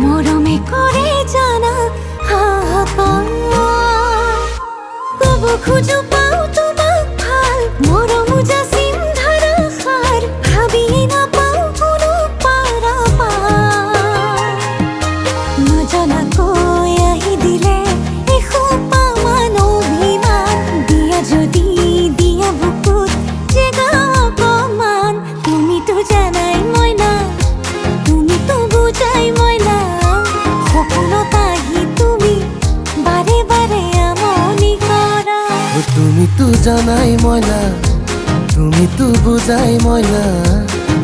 মরমে করে জানা হাহাকার কব খুঁজো পাও তোমার ভাল মরম জাসিম ধারা খার ভাবিয়ে না পাও কোনো পারা পার নজনা কই আহি দিলে এখো পামান অভিমান দিয়া যদি দিয়া বুকুত জেগাও অপমান তুমি তো জানাই ময়না তুমি তো বুঝাই ময়না তুমি তো জানাই ময়না তুমি তো বুঝাই ময়না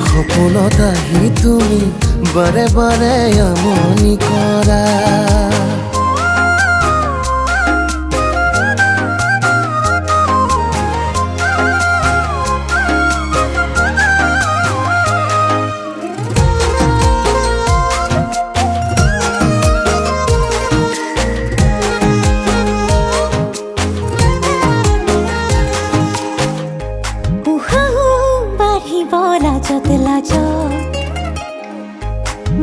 সপোনত আহি তুমি বাৰে বাৰে আমনি কৰা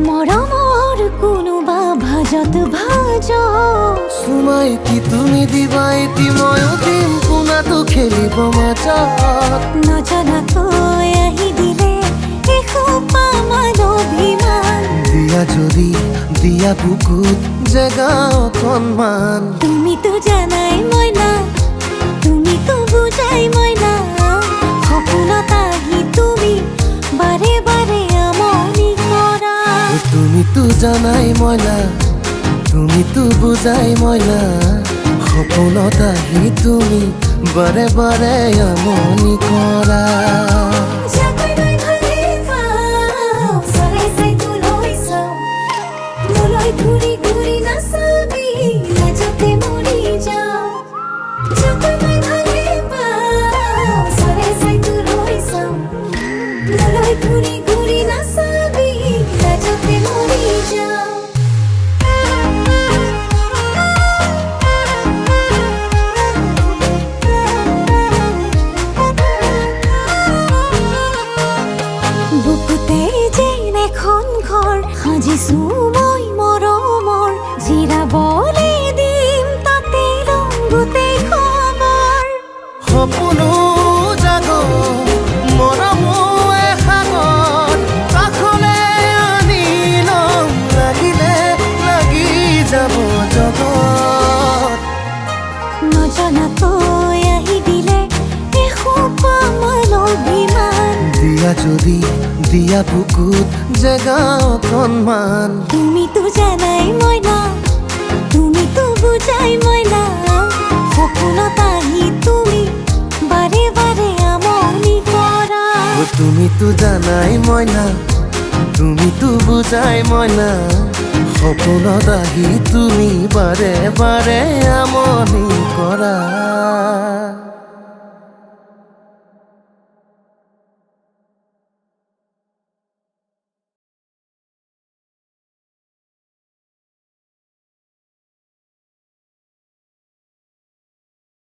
মৰমৰ কোনোবা ভাজত ভাজ সুমাই কি তুমি দিবা এটি ময়ো দিম কোনাটো খেলিব মাজত নজনাকৈ আহি দিলে এসোপা মান অভিমান দিয়া যদি দিয়া বুকুত জেগা অকণমান তুমি তো জানাই ময়না তুমি তো বুজাই ময়না সপোনত আহি তুমি বাৰে বাৰে আমনি কৰা তুমি তো জানাই ময়না তুমি তো বুঝাই ময়না সপোনত আহি তুমি বাৰে বাৰে আমনি কৰা ঘুৰি ঘুৰি নাচাবি লাজতে মৰি যাওঁ যতই ভালে পাওঁ চৰাই চাই তোলৈ চাওঁ ললৈ ঘুৰি ঘুৰি নাচাবি লাজতে মৰি যাওঁ বুকুতে যেন এখন ঘৰ সাজিছো মই মৰমৰ জিৰাবলে দিম তাতে ৰংগুতে খবৰ সপোনো জাগ মৰমো এসাগৰ কাষলে আনি লম লাগিলে লাগি যাব জগত নজনাকৈ আহি দিলে এসোপা মান অভিমান দিয়া যদি দিয়া বুকুত জেগা অকণমান তুমি তো জানাই ময়না তুমি তো বুজাই ময়না সপোনত আহি তুমি বাৰে বাৰে আমনি কৰা তুমি তো জানাই ময়না তুমি তো বুঝাই ময়না সপোনত আহি তুমি বাৰে বাৰে আমনি কৰা